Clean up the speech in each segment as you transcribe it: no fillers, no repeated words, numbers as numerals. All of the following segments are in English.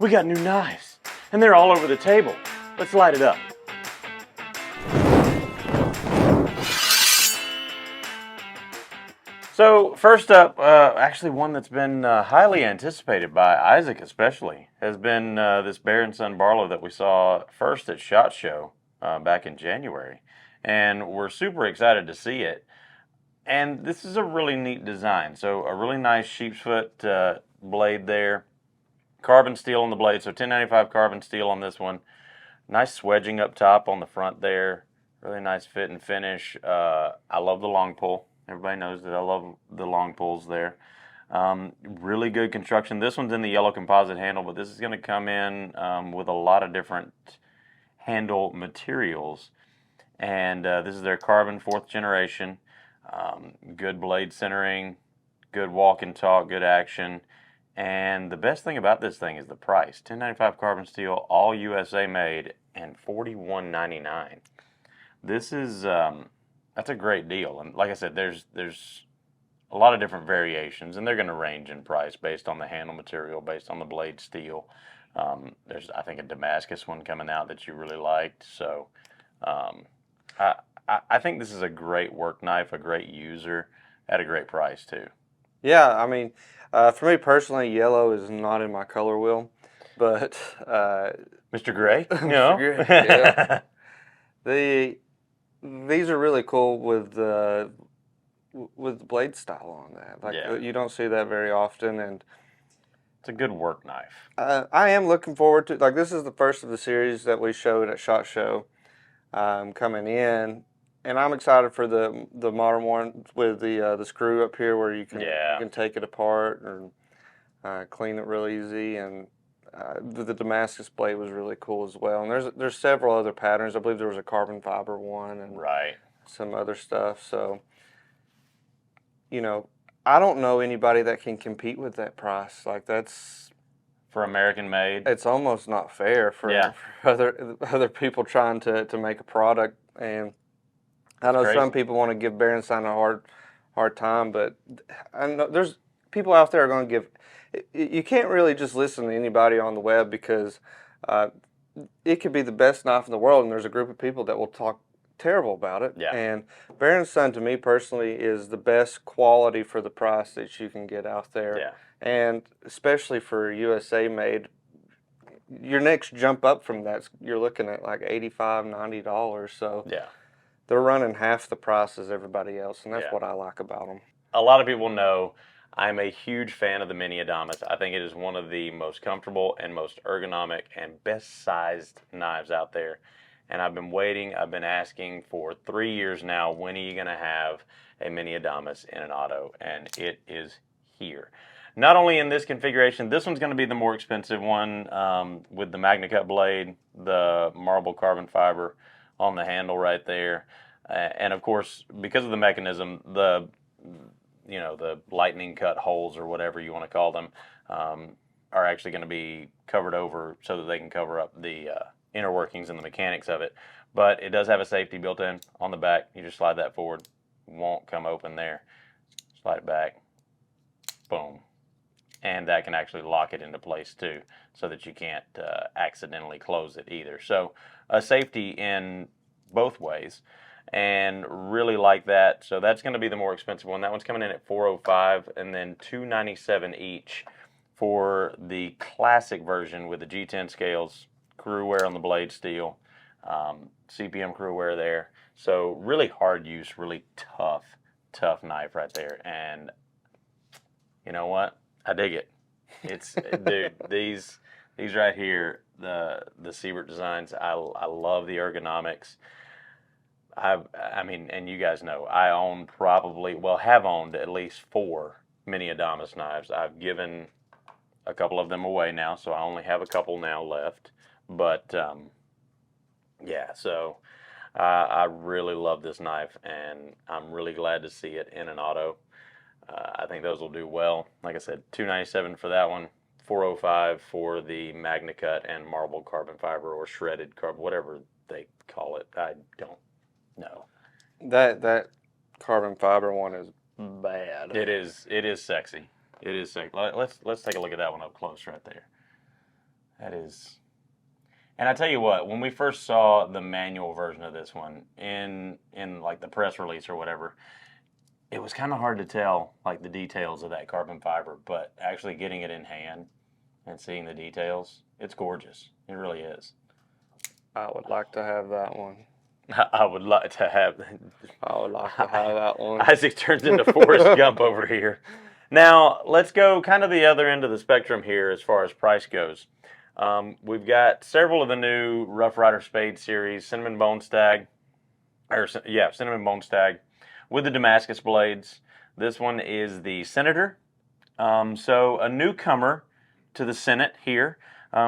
We got new knives, and they're all over the table. Let's light it up. So first up, actually one that's been highly anticipated by Isaac especially, has been this Bear & Son Barlow that we saw first at SHOT Show back in January. And we're super excited to see it. And this is a really neat design. So a really nice sheepfoot blade there. Carbon steel on the blade, so 1095 carbon steel on this one. Nice swedging up top on the front there. Really nice fit and finish. I love the long pull. Everybody knows that I love the long pulls there. Really good construction. This one's in the yellow composite handle, but this is going to come in with a lot of different handle materials. And this is their carbon 4th generation. Good blade centering, good walk and talk, good action. And the best thing about this thing is the price. $10.95 carbon steel, all USA made, and $41.99. This is... that's a great deal, and like I said, there's a lot of different variations, and they're going to range in price based on the handle material, based on the blade steel. There's, I think, a Damascus one coming out that you really liked. So I think this is a great work knife, a great user, at a great price too. Yeah, I mean, for me personally, yellow is not in my color wheel, but Mr. Gray, Mr. Gray, yeah. These are really cool with the blade style on that. Like you don't see that very often, and it's a good work knife. I am looking forward to, like, this is the first of the series that we showed at SHOT Show coming in, and I'm excited for the modern one with the screw up here where you can take it apart and clean it real easy, and the Damascus blade was really cool as well. And there's several other patterns. I believe there was a carbon fiber one and some other stuff. So, you know, I don't know anybody that can compete with that price. Like, that's... For American made? It's almost not fair for other people trying to make a product. And I know some people want to give Bear & Son a hard time, but I know there's people out there are going to give... You can't really just listen to anybody on the web, because it could be the best knife in the world, and there's a group of people that will talk terrible about it. Yeah. And Bear & Son, to me personally, is the best quality for the price that you can get out there. Yeah. And especially for USA made, your next jump up from that, you're looking at like $85, $90. So yeah, they're running half the price as everybody else, and that's what I like about them. A lot of people know I'm a huge fan of the Mini Adamas. I think it is one of the most comfortable and most ergonomic and best sized knives out there. And I've been waiting, I've been asking for 3 years now, when are you going to have a Mini Adamas in an auto? And it is here. Not only in this configuration, this one's going to be the more expensive one with the Magnacut blade, the marble carbon fiber on the handle right there. And of course, because of the mechanism, the lightning cut holes, or whatever you want to call them, are actually going to be covered over so that they can cover up the inner workings and the mechanics of it. But it does have a safety built in on the back. You just slide that forward, won't come open there. Slide it back, boom. And that can actually lock it into place too, so that you can't accidentally close it either. So a safety in both ways. And really like that. So that's going to be the more expensive one. That one's coming in at $405, and then $297 each for the classic version with the G10 scales, crew wear on the blade steel, CPM crew wear there. So really hard use, really tough knife right there. And you know what? I dig it. It's dude, these right here, the Siebert designs. I love the ergonomics. I mean, and you guys know, I have owned at least 4 Mini Adamas knives. I've given a couple of them away now, so I only have a couple now left. But, yeah, so I really love this knife, and I'm really glad to see it in an auto. I think those will do well. Like I said, $297 for that one, $405 for the Magnacut and marble carbon fiber, or shredded carbon, whatever they call it. I don't know. That carbon fiber one is bad. It is sexy. It is sexy. Let's take a look at that one up close right there. That is. And I tell you what, when we first saw the manual version of this one in like the press release or whatever, it was kind of hard to tell like the details of that carbon fiber, but actually getting it in hand and seeing the details, it's gorgeous. It really is. I would like to have that one. I would like to have. I would like to have that one. Isaac turns into Forrest Gump over here. Now, let's go kind of the other end of the spectrum here as far as price goes. We've got several of the new Rough Rider Spade series, Cinnamon Bone Stag, Cinnamon Bone Stag with the Damascus blades. This one is the Senator. So a newcomer to the Senate here,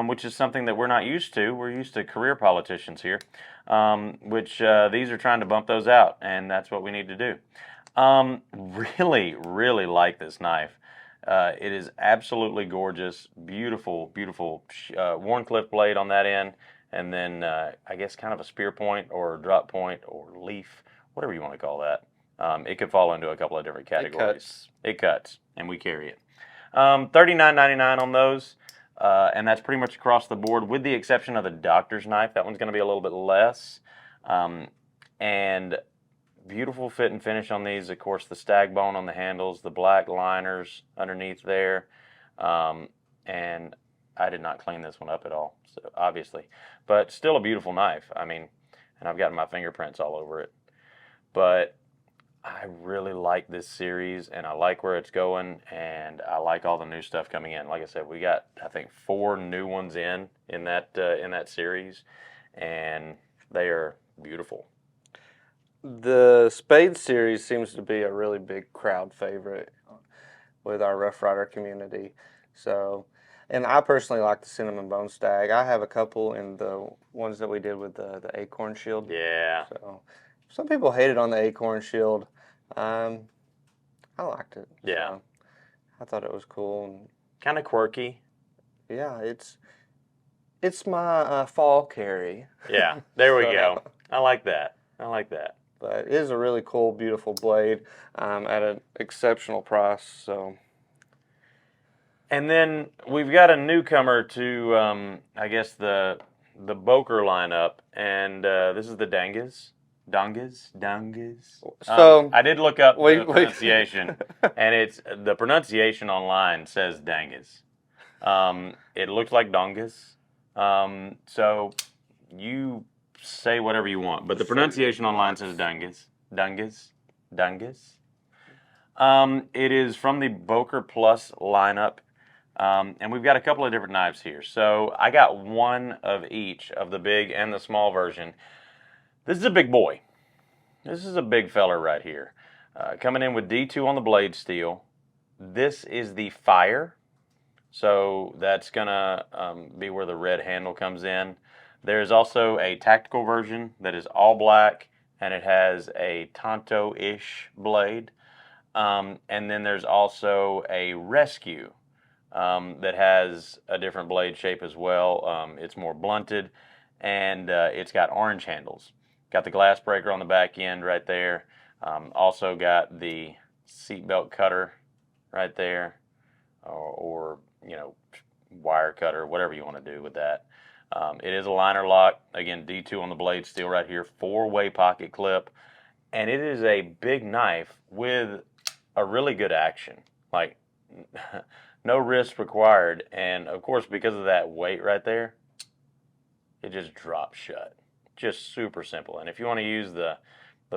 which is something that we're not used to. We're used to career politicians here, which these are trying to bump those out, and that's what we need to do. Really, really like this knife. It is absolutely gorgeous, beautiful, beautiful Wharncliffe blade on that end, and then I guess kind of a spear point or drop point or leaf, whatever you want to call that. It could fall into a couple of different categories. It cuts, and we carry it. $39.99 on those, and that's pretty much across the board, with the exception of the Doctor's knife. That one's going to be a little bit less, and beautiful fit and finish on these. Of course, the stag bone on the handles, the black liners underneath there, and I did not clean this one up at all, so obviously, but still a beautiful knife. I mean, and I've gotten my fingerprints all over it, but I really like this series, and I like where it's going, and I like all the new stuff coming in. Like I said, we got, I think, 4 new ones in that series, and they are beautiful. The Spade series seems to be a really big crowd favorite with our Rough Rider community. So, and I personally like the Cinnamon Bone Stag. I have a couple in the ones that we did with the Acorn Shield. Yeah. So, some people hated on the Acorn Shield. I liked it. Yeah. So I thought it was cool. And kind of quirky. Yeah, it's my fall carry. Yeah, there we go. I like that. I like that. But it is a really cool, beautiful blade at an exceptional price. So, and then we've got a newcomer to, I guess the Boker lineup, and this is the Dangas. So I did look up the pronunciation, and the pronunciation online says Dangas. It looks like Dongas. So you say whatever you want, but the pronunciation online says Dangas. It is from the Boker Plus lineup, and we've got a couple of different knives here. So I got one of each of the big and the small version. This is a big boy. This is a big feller right here. Coming in with D2 on the blade steel. This is the Fire. So that's going to be where the red handle comes in. There's also a tactical version that is all black, and it has a Tonto-ish blade. And then there's also a Rescue that has a different blade shape as well. It's more blunted, and it's got orange handles. Got the glass breaker on the back end right there. Also got the seatbelt cutter right there, or wire cutter, whatever you want to do with that. It is a liner lock. Again, D2 on the blade steel right here. 4-way pocket clip, and it is a big knife with a really good action. Like no wrist required, and of course because of that weight right there, it just drops shut. Just super simple. And if you want to use the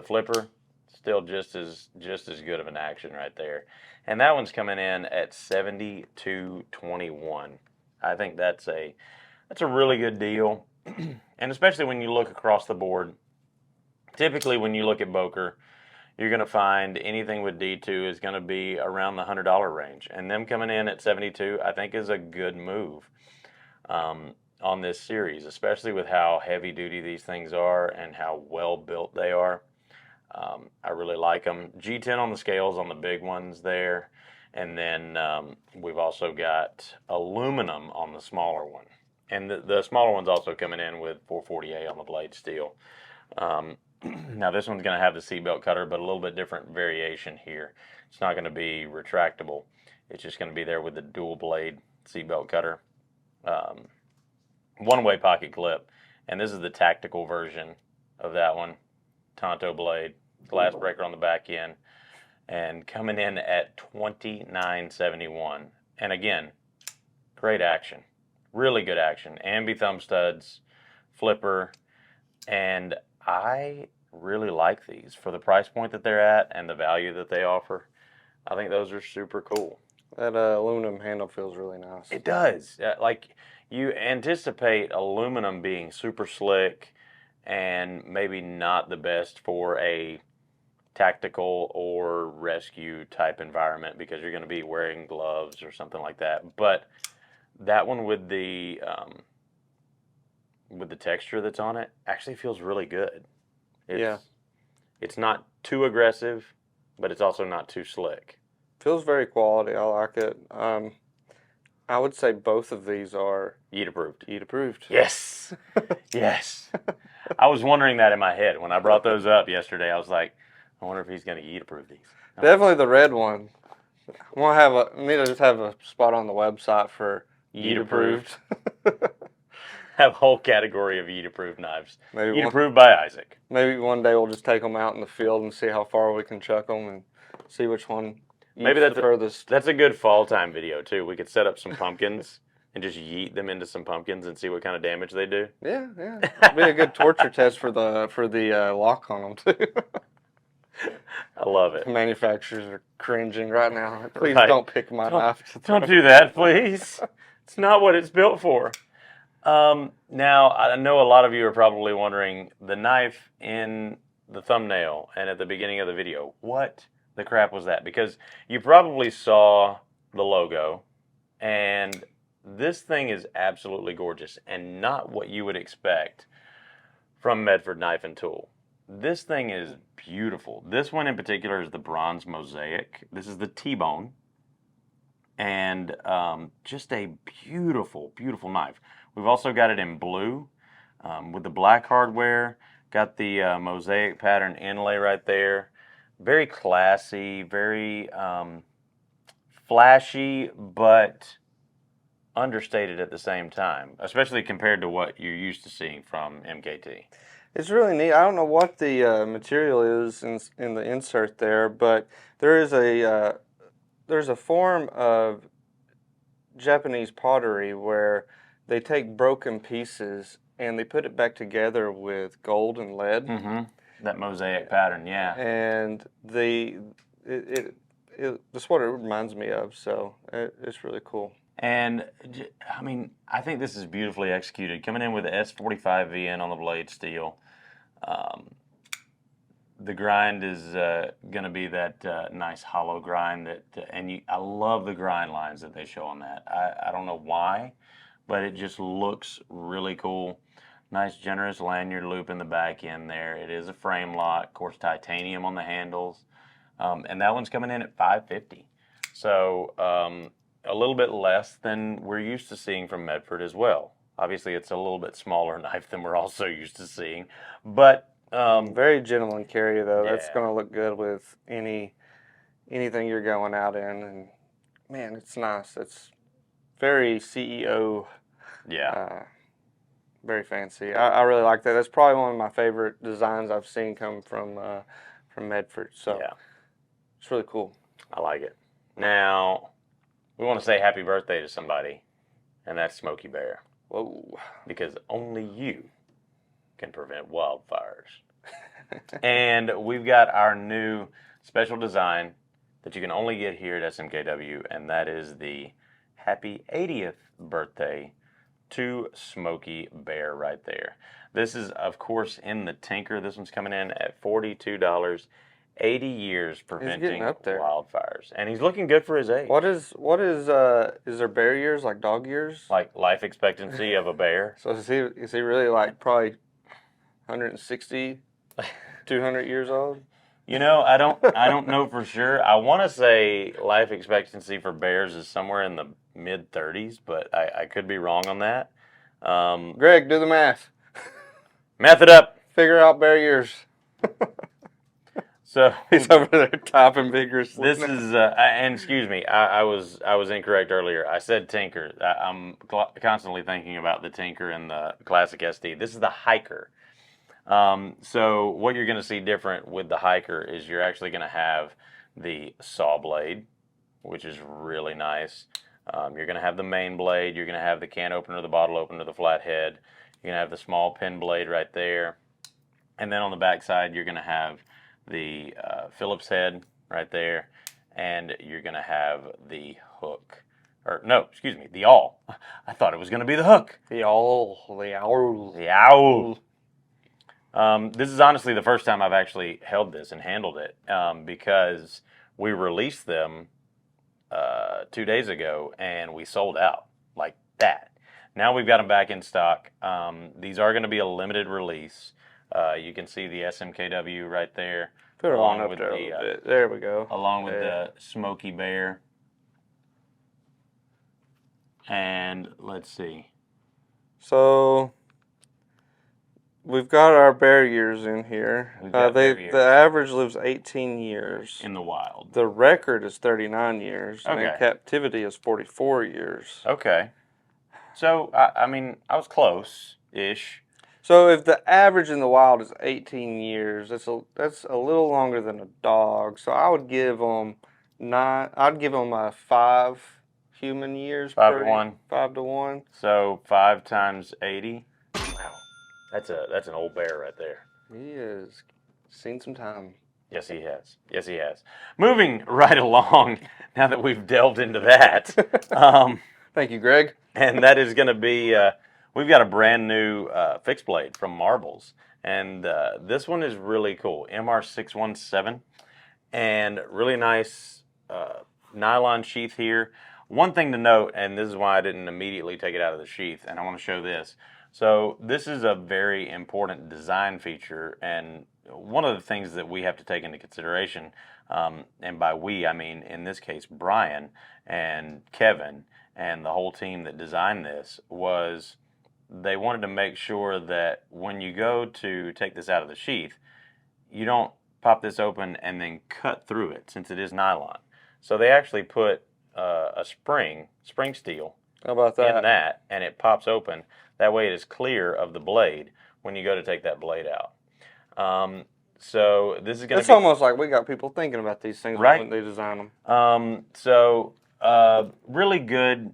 flipper, still just as good of an action right there. And that one's coming in at $72.21. I think that's a really good deal. And especially when you look across the board, typically when you look at Boker, you're going to find anything with D2 is going to be around the $100 range. And them coming in at $72, I think, is a good move. On this series, especially with how heavy duty these things are and how well built they are. I really like them. G10 on the scales on the big ones there, and then we've also got aluminum on the smaller one, and the smaller one's also coming in with 440A on the blade steel. Now this one's going to have the seatbelt cutter, but a little bit different variation here. It's not going to be retractable. It's just going to be there with the dual blade seatbelt cutter. one-way pocket clip, and this is the tactical version of that one. Tonto blade, glass breaker on the back end, and coming in at $29.71. And again, great action, really good action. Ambi thumb studs, flipper, and I really like these for the price point that they're at and the value that they offer. I think those are super cool. That aluminum handle feels really nice. It does. Like, you anticipate aluminum being super slick and maybe not the best for a tactical or rescue type environment because you're going to be wearing gloves or something like that. But that one with the texture that's on it actually feels really good. It's not too aggressive, but it's also not too slick. Feels very quality. I like it. I would say both of these are Yeet approved. Yeet approved. Yes. Yes. I was wondering that in my head when I brought those up yesterday. I was like, I wonder if he's going to Yeet approve these. Definitely the red one. I need to just have a spot on the website for Yeet approved. Have a whole category of Yeet approved knives. Maybe Yeet approved by Isaac. Maybe one day we'll just take them out in the field and see how far we can chuck them and see which one. Maybe that's the furthest. That's a good fall time video too. We could set up some pumpkins and just yeet them into some pumpkins and see what kind of damage they do. Yeah. It'd be a good torture test for the lock on them too. I love it. Manufacturers are cringing right now. Please don't pick my knife. Don't do that, please. It's not what it's built for. Now, I know a lot of you are probably wondering, the knife in the thumbnail and at the beginning of the video, what the crap was that? Because you probably saw the logo, and this thing is absolutely gorgeous and not what you would expect from Medford Knife and Tool. This thing is beautiful. This one in particular is the bronze Mosaic. This is the T-bone, and just a beautiful, beautiful knife. We've also got it in blue with the black hardware. Got the Mosaic pattern inlay right there. Very classy, very flashy, but understated at the same time, especially compared to what you're used to seeing from MKT. It's really neat. I don't know what the material is in the insert there, but there's a form of Japanese pottery where they take broken pieces and they put it back together with gold and lead. Mm-hmm. That Mosaic pattern, yeah. And that's what it reminds me of, so it's really cool. And, I mean, I think this is beautifully executed. Coming in with the S45 VN on the blade steel. The grind is going to be that nice hollow grind. I love the grind lines that they show on that. I don't know why, but it just looks really cool. Nice generous lanyard loop in the back end there. It is a frame lock, of course, titanium on the handles. And that one's coming in at $550. So a little bit less than we're used to seeing from Medford as well. Obviously, it's a little bit smaller knife than we're also used to seeing. But very gentleman carry, though. Yeah. That's going to look good with anything you're going out in. And, man, it's nice. It's very CEO. Yeah. Very fancy. I really like that. That's probably one of my favorite designs I've seen come from Medford. So yeah. It's really cool. I like it. Now, we want to say happy birthday to somebody, and that's Smokey Bear. Whoa. Because only you can prevent wildfires. And we've got our new special design that you can only get here at SMKW, and that is the happy 80th birthday to Smokey Bear right there. This is, of course, in the Tinker. This one's coming in at $42. 80 years preventing wildfires. And he's looking good for his age. What is there bear years, like dog years? Like life expectancy of a bear. So is he really like probably 160, 200 years old? You know, I don't know for sure. I want to say life expectancy for bears is somewhere in the mid-30s, but I could be wrong on that. Greg, do the math. Math it up. Figure out bear years. So He's over there typing vigorously. this is, and excuse me, I was incorrect earlier. I said Tinker. I'm constantly thinking about the Tinker and the Classic SD. This is the Hiker. So what you're going to see different with the Hiker is you're actually going to have the saw blade, which is really nice. You're going to have the main blade. You're going to have the can opener, the bottle opener, the flat head. You're going to have the small pin blade right there. And then on the back side, you're going to have the Phillips head right there. And you're going to have the hook. Or, no, excuse me, the awl. I thought it was going to be the hook. The owl. The owl. The owl. This is honestly the first time I've actually held this and handled it because we released them 2 days ago and we sold out like that. Now we've got them back in stock. These are going to be a limited release. You can see the SMKW right there. Put it on up there a little bit. There we go. Along with the Smokey Bear. And let's see. So we've got our bear years in here. The average lives 18 years. In the wild. The record is 39 years. Okay. And captivity is 44 years. Okay. So, I mean, I was close-ish. So if the average in the wild is 18 years, that's a little longer than a dog. So I would give them I'd give them 5 human years. 5 to 1. 5 to 1. So 5 times 80. Wow, that's an old bear right there. He has seen some time. Yes, he has. Yes, he has. Moving right along, now that we've delved into that. Thank you, Greg. And that is going to be, we've got a brand new fixed blade from Marbles. And this one is really cool. MR617. And really nice nylon sheath here. One thing to note, and this is why I didn't immediately take it out of the sheath, and I want to show this. So this is a very important design feature, and one of the things that we have to take into consideration, and by we, I mean, in this case, Brian and Kevin and the whole team that designed this, was they wanted to make sure that when you go to take this out of the sheath, you don't pop this open and then cut through it, since it is nylon. So they actually put a spring steel How about that? in that, and it pops open. That way it is clear of the blade when you go to take that blade out. So this is going to It's almost like we got people thinking about these things Right. when they design them. Really good.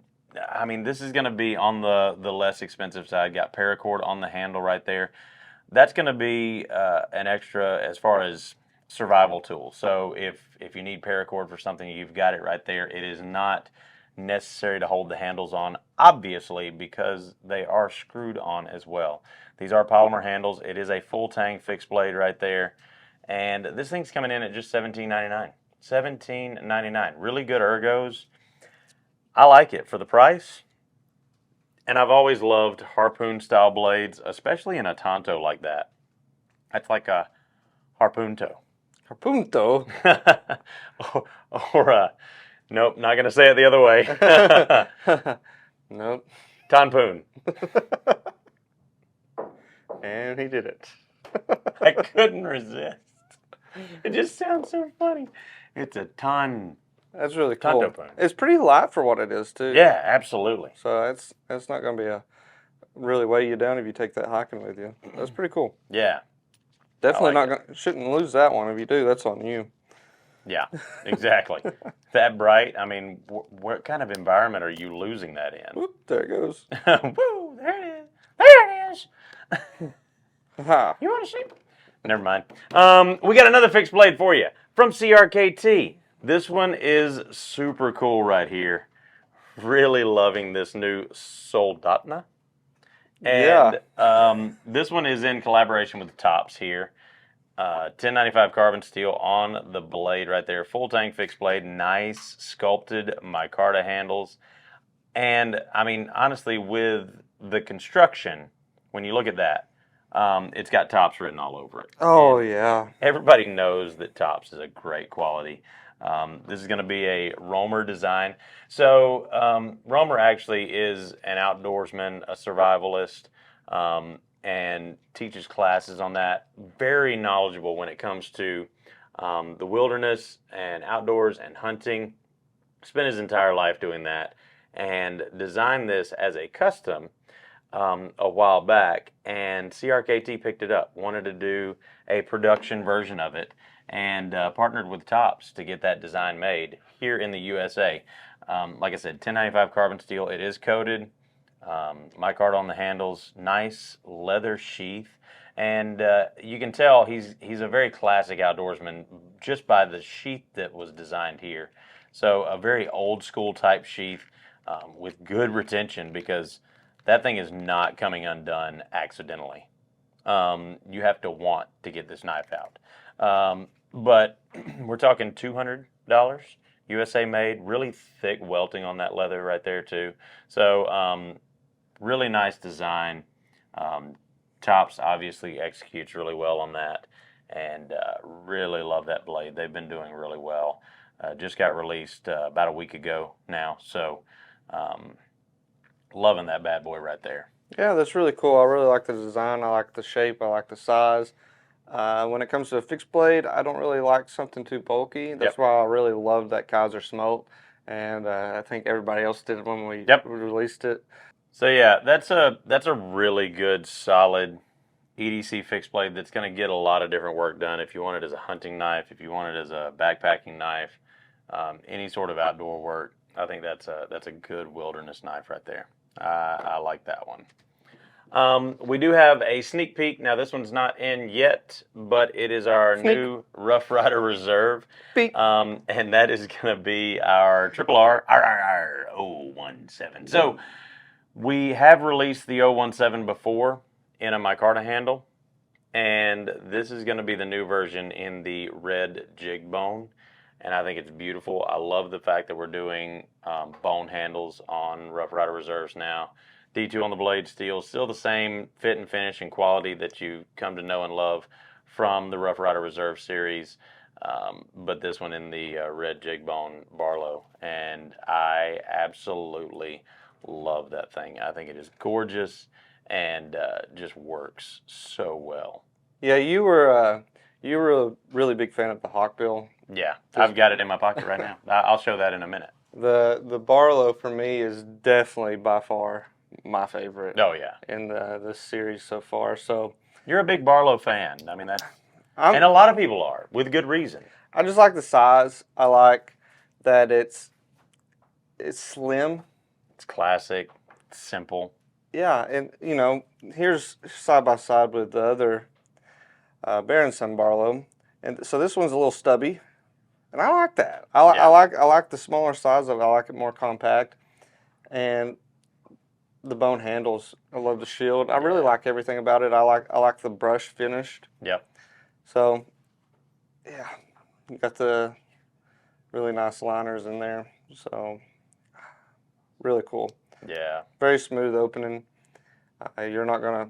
I mean, this is going to be on the less expensive side. Got paracord on the handle right there. That's going to be an extra as far as survival tool. So if you need paracord for something, you've got it right there. It is not necessary to hold the handles on, obviously, because they are screwed on as well. These are polymer handles. It is a full tang fixed blade right there. And this thing's coming in at just $17.99. $17.99. Really good ergos. I like it for the price. And I've always loved harpoon style blades, especially in a tanto like that. That's like a harpoon toe. Harpunto. or nope, not going to say it the other way. Nope. Tanpoon. And he did it. I couldn't resist. It just sounds so funny. It's a ton. That's really cool. Tanto. It's pretty light for what it is, too. Yeah, absolutely. So that's not going to be really weigh you down if you take that hiking with you. That's pretty cool. Yeah. Definitely like not shouldn't lose that one. If you do, that's on you. Yeah, exactly. That bright, I mean, what kind of environment are you losing that in? Whoop, there it goes. Woo, there it is. There it is. Ha. You want to see? Never mind. We got another fixed blade for you from CRKT. This one is super cool right here. Really loving this new Soldotna. And this one is in collaboration with Tops here. 1095 carbon steel on the blade right there. Full tang fixed blade. Nice sculpted micarta handles. And, I mean, honestly, with the construction, when you look at that, it's got Tops written all over it. Oh, And yeah. everybody knows that Tops is a great quality. This is going to be a roamer design. So roamer actually is an outdoorsman, a survivalist, and teaches classes on that. Very knowledgeable when it comes to the wilderness and outdoors and hunting. Spent his entire life doing that, and designed this as a custom a while back, and CRKT picked it up, wanted to do a production version of it, and partnered with Tops to get that design made here in the USA. Like I said, 1095 carbon steel. It is coated. Micarta on the handles. Nice leather sheath. And you can tell he's a very classic outdoorsman just by the sheath that was designed here. So a very old school type sheath with good retention, because that thing is not coming undone accidentally. You have to want to get this knife out. But we're talking $200, USA made, really thick welting on that leather right there too. So really nice design. Tops obviously executes really well on that, and really love that blade. They've been doing really well. Just got released about a week ago now, so loving that bad boy right there. Yeah, that's really cool. I really like the design. I like the shape. I like the size. When it comes to a fixed blade, I don't really like something too bulky. That's why I really love that Kaiser Smoke, and I think everybody else did when we released it. So yeah, that's a really good, solid EDC fixed blade that's going to get a lot of different work done. If you want it as a hunting knife, if you want it as a backpacking knife, any sort of outdoor work, I think that's a good wilderness knife right there. I like that one. We do have a sneak peek. Now, this one's not in yet, but it is our new Rough Rider Reserve. And that is going to be our RR 017. So we have released the 017 before in a micarta handle, and this is going to be the new version in the red jig bone, and I think it's beautiful. I love the fact that we're doing bone handles on Rough Rider Reserves now. D2 on the blade steel, still the same fit and finish and quality that you come to know and love from the Rough Rider Reserve series, but this one in the red jig bone Barlow, and I absolutely love that thing. I think it is gorgeous and just works so well. Yeah, you were a really big fan of the Hawkbill. Yeah, I've got it in my pocket right now. I'll show that in a minute. The Barlow for me is definitely by far my favorite. Oh yeah, in this series so far. So you're a big Barlow fan. I mean and a lot of people are, with good reason. I just like the size. I like that it's slim. It's classic. It's simple. Yeah, and you know, here's side by side with the other Berenson Barlow, and so this one's a little stubby, and I like that. I like the smaller size of it. I like it more compact, and the bone handles. I love the shield. I really like everything about it. I like the brush finished. Yep. So, yeah, you got the really nice liners in there. So, really cool. Yeah. Very smooth opening. You're not gonna.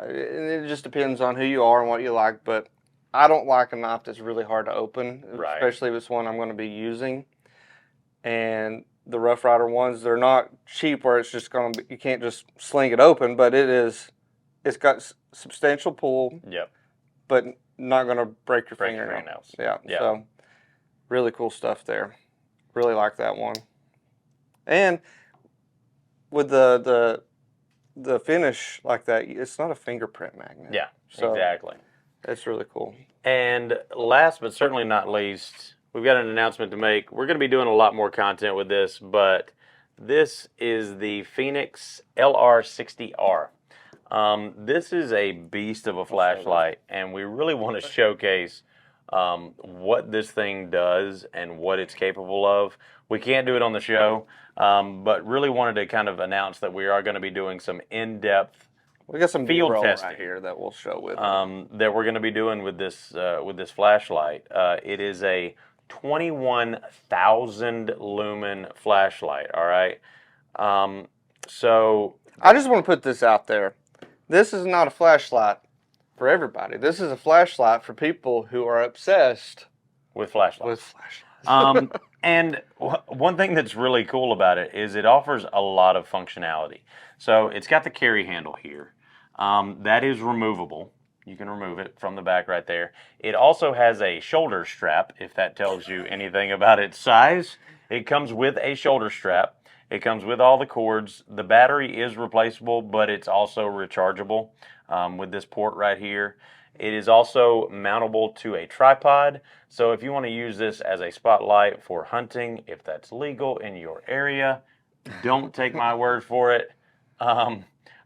It just depends on who you are and what you like. But I don't like a knife that's really hard to open, especially if it's one I'm going to be using. And the Rough Rider ones, they're not cheap where it's just going to be, you can't just sling it open, but it's got substantial pull. Yep. But not going to break your fingernails. Yeah. Yep. So really cool stuff there. Really like that one. And with the finish like that, it's not a fingerprint magnet. Yeah, so exactly. That's really cool. And last but certainly not least, we've got an announcement to make. We're going to be doing a lot more content with this, but this is the Fenix LR60R. This is a beast of a flashlight, and we really want to showcase what this thing does and what it's capable of. We can't do it on the show, but really wanted to kind of announce that we are going to be doing some in-depth we got some field testing right here that we'll show with that we're going to be doing with this flashlight. It is a 21,000 lumen flashlight. All right. So I just want to put this out there. This is not a flashlight for everybody. This is a flashlight for people who are obsessed with flashlights. And one thing that's really cool about it is it offers a lot of functionality. So it's got the carry handle here. That is removable. You can remove it from the back right there. It also has a shoulder strap, if that tells you anything about its size. It comes with a shoulder strap. It comes with all the cords. The battery is replaceable, but it's also rechargeable with this port right here. It is also mountable to a tripod. So if you want to use this as a spotlight for hunting, if that's legal in your area, don't take my word for it.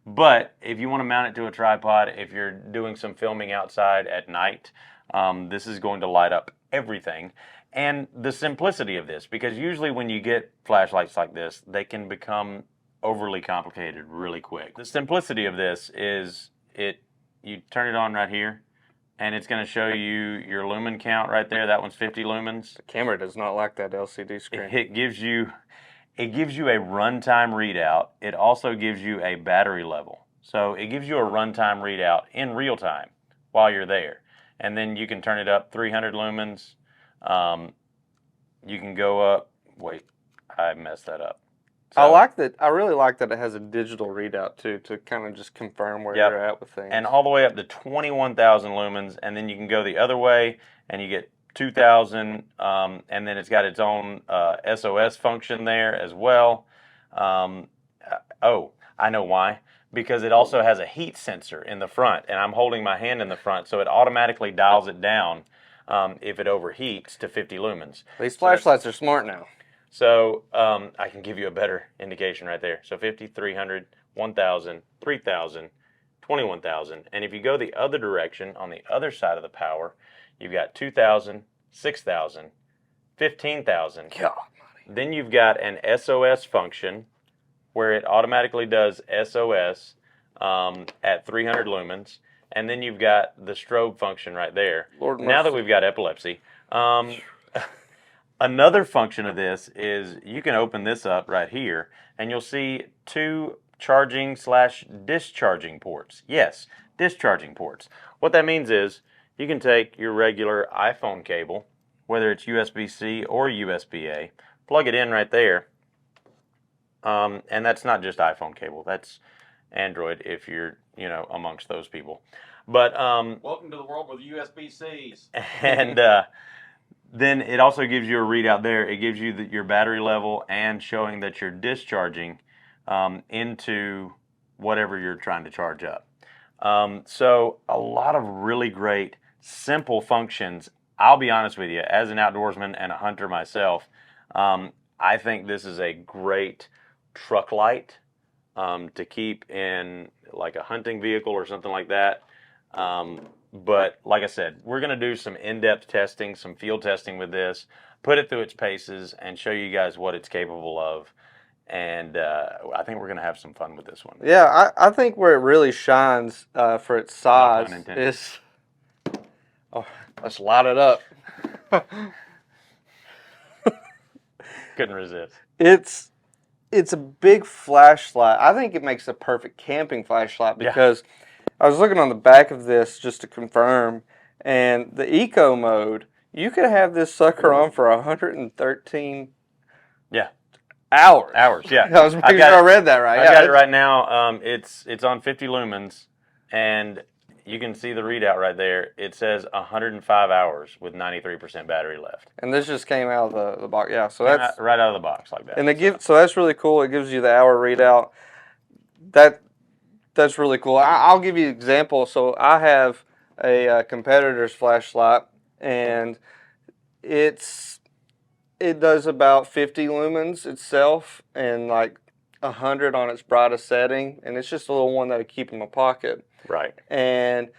But if you want to mount it to a tripod, if you're doing some filming outside at night, this is going to light up everything. And the simplicity of this, because usually when you get flashlights like this, they can become overly complicated really quick. The simplicity of this is you turn it on right here, and it's going to show you your lumen count right there. That one's 50 lumens. The camera does not like that LCD screen. It gives you a runtime readout. It also gives you a battery level. So it gives you a runtime readout in real time while you're there. And then you can turn it up 300 lumens. You can go up. Wait, I messed that up. So, I like that. I really like that it has a digital readout too, to kind of just confirm where you're at with things. And all the way up to 21,000 lumens, and then you can go the other way, and you get 2,000, and then it's got its own SOS function there as well. Oh, I know why. Because it also has a heat sensor in the front, and I'm holding my hand in the front, so it automatically dials it down if it overheats to 50 lumens. These flashlights are smart now. So I can give you a better indication right there. So 50, 300, 1,000, 3,000, 21,000. And if you go the other direction, on the other side of the power, you've got 2,000, 6,000, 15,000. Then you've got an SOS function where it automatically does SOS at 300 lumens. And then you've got the strobe function right there. Lord now that we've got epilepsy. Another function of this is you can open this up right here, and you'll see 2 charging/discharging ports. Yes, discharging ports. What that means is you can take your regular iPhone cable, whether it's USB-C or USB-A, plug it in right there, and that's not just iPhone cable. That's Android if you're, amongst those people. But welcome to the world with USB-Cs. And then it also gives you a readout there. It gives you your battery level and showing that you're discharging into whatever you're trying to charge up. So a lot of really great, simple functions. I'll be honest with you, as an outdoorsman and a hunter myself, I think this is a great truck light to keep in like a hunting vehicle or something like that. But like I said, we're going to do some in-depth testing, some field testing with this, put it through its paces, and show you guys what it's capable of. And I think we're going to have some fun with this one. Yeah, I think where it really shines for its size is... Oh, let's light it up. Couldn't resist. It's a big flashlight. I think it makes a perfect camping flashlight because... Yeah. I was looking on the back of this just to confirm, and the eco mode, you could have this sucker on for 113 hours. Hours, yeah. I was pretty sure I read that right. I got it right now. It's on 50 lumens, and you can see the readout right there. It says 105 hours with 93% battery left. And this just came out of the box. Yeah, so that's right out of the box like that. And so that's really cool. It gives you the hour readout. That's really cool. I'll give you an example. So I have a competitor's flashlight, and it does about 50 lumens itself and like 100 on its brightest setting, and it's just a little one that I keep in my pocket. Right. And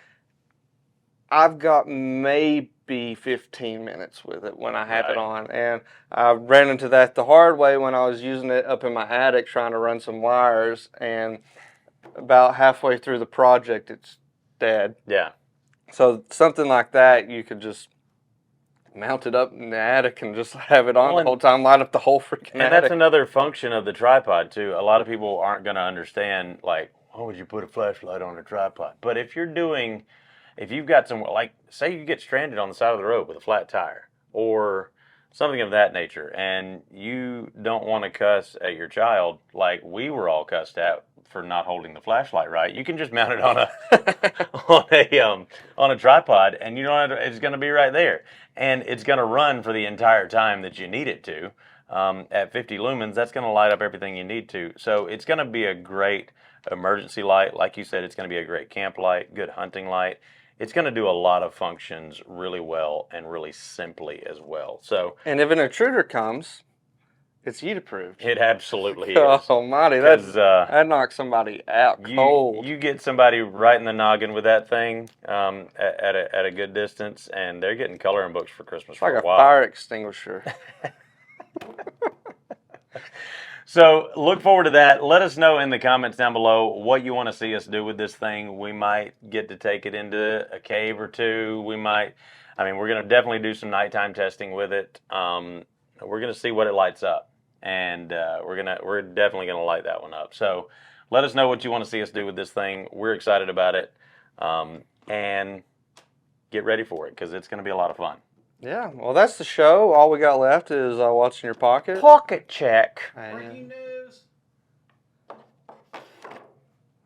I've got maybe 15 minutes with it when I have it on, and I ran into that the hard way when I was using it up in my attic trying to run some wires, and about halfway through the project, it's dead. Yeah. So something like that, you could just mount it up in the attic and just have it on the whole time, light up the whole freaking attic. And that's another function of the tripod, too. A lot of people aren't going to understand, like, why would you put a flashlight on a tripod? But if you've got some, like, say you get stranded on the side of the road with a flat tire, or something of that nature, and you don't want to cuss at your child like we were all cussed at for not holding the flashlight right, you can just mount it on a on a tripod, and you don't have to, it's going to be right there, and it's going to run for the entire time that you need it to. At 50 lumens, that's going to light up everything you need to. So it's going to be a great emergency light. Like you said, it's going to be a great camp light, good hunting light. It's going to do a lot of functions really well and really simply as well. So, and if an intruder comes, it's heat approved. It absolutely is. Oh, almighty, that knocks somebody out cold. You get somebody right in the noggin with that thing at a good distance, and they're getting coloring books for Christmas for like a while. Fire extinguisher. So look forward to that. Let us know in the comments down below what you want to see us do with this thing. We might get to take it into a cave or two. We're going to definitely do some nighttime testing with it. We're going to see what it lights up, and we're definitely going to light that one up. So let us know what you want to see us do with this thing. We're excited about it, and get ready for it because it's going to be a lot of fun. Yeah, well, that's the show. All we got left is what's in your pocket. Pocket check. Breaking news.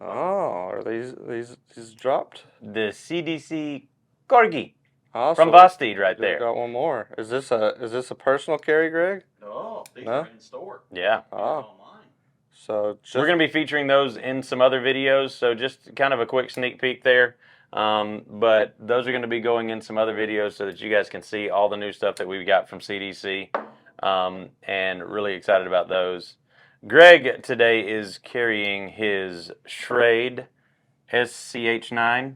Oh, are these dropped? The CDC Corgi Awesome. from Vosteed right there. Got one more. Is this a personal carry, Greg? No, these No? are in store. Yeah. Oh, Online. so We're going to be featuring those in some other videos, so just kind of a quick sneak peek there. But those are going to be going in some other videos so that you guys can see all the new stuff that we've got from CDC, and really excited about those. Greg today is carrying his Schrade SCH9.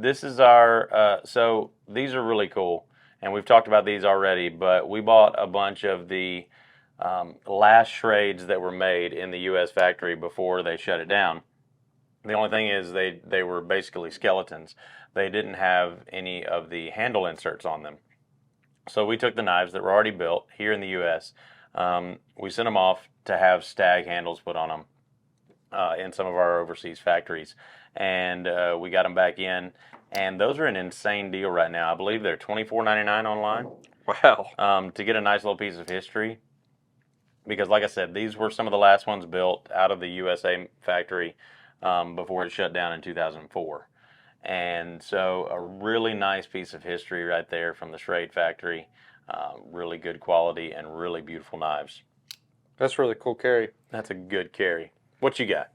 This is our, so these are really cool, and we've talked about these already, but we bought a bunch of the last Schrades that were made in the U.S. factory before they shut it down. The only thing is they were basically skeletons. They didn't have any of the handle inserts on them. So we took the knives that were already built here in the U.S. We sent them off to have Stag handles put on them in some of our overseas factories. And we got them back in. And those are an insane deal right now. I believe they're $24.99 online. wow. To get a nice little piece of history. Because like I said, these were some of the last ones built out of the USA factory before it shut down in 2004. And so a really nice piece of history right there from the Schrade factory. Really good quality and really beautiful knives. That's really cool carry. That's a good carry. What you got?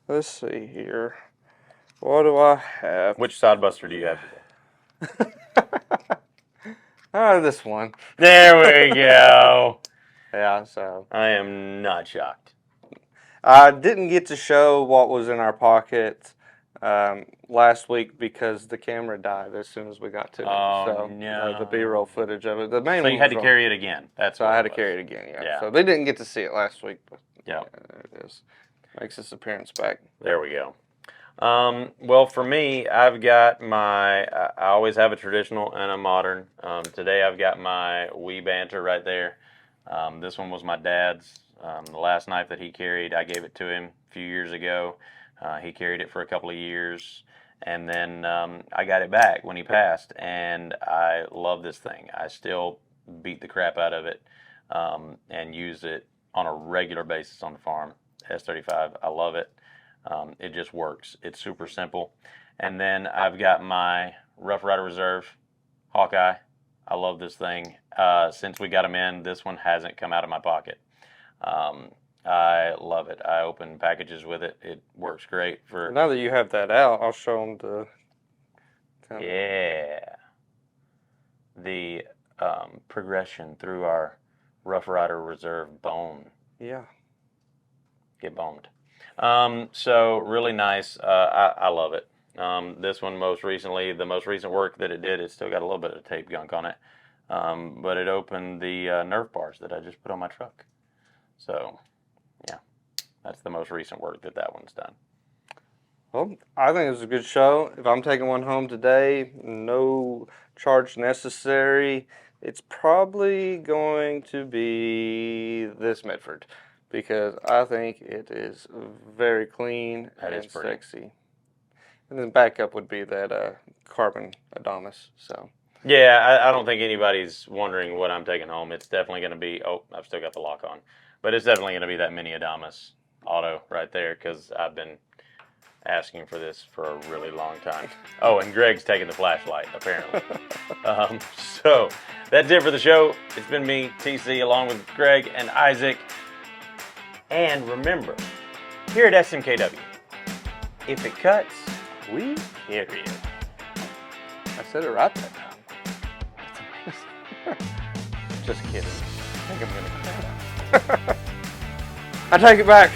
Let's see here. What do I have? Which side buster do you have today? This one. There we go. Yeah, so I am not shocked. I didn't get to show what was in our pocket last week because the camera died as soon as we got to it. Oh, So no. the B-roll footage of it. The main So you one had to was carry it again. That's So what I had to was. carry it again. Yeah. Yeah. So they didn't get to see it last week, but Yeah. there it is. Makes its appearance back. There we go. Well, for me, I've got I always have a traditional and a modern. Today I've got my wee Banter right there. This one was my dad's. The last knife that he carried, I gave it to him a few years ago. He carried it for a couple of years, and then I got it back when he passed, and I love this thing. I still beat the crap out of it and use it on a regular basis on the farm. S35, I love it. It just works. It's super simple. And then I've got my Rough Rider Reserve Hawkeye. I love this thing. Since we got them in, this one hasn't come out of my pocket. I love it. I open packages with it. It works great for. Now that you have that out, I'll show them the. Yeah. The progression through our Rough Rider Reserve bone. Yeah. Get boned. So really nice. I love it. This one the most recent work that it did, it's still got a little bit of tape gunk on it. But it opened the Nerf bars that I just put on my truck. So, yeah, that's the most recent work that one's done. Well, I think it was a good show. If I'm taking one home today, no charge necessary. It's probably going to be this Medford because I think it is very clean and sexy. And then backup would be that carbon Adamas. So Yeah, I don't think anybody's wondering what I'm taking home. It's definitely going to be. Oh, I've still got the lock on, but it's definitely going to be that mini Adamas auto right there because I've been asking for this for a really long time. Oh, and Greg's taking the flashlight apparently. So that's it for the show. It's been me, TC, along with Greg and Isaac. And remember, here at SMKW, if it cuts, we carry it. I said it right that time. Just kidding. I think I'm gonna. I take it back.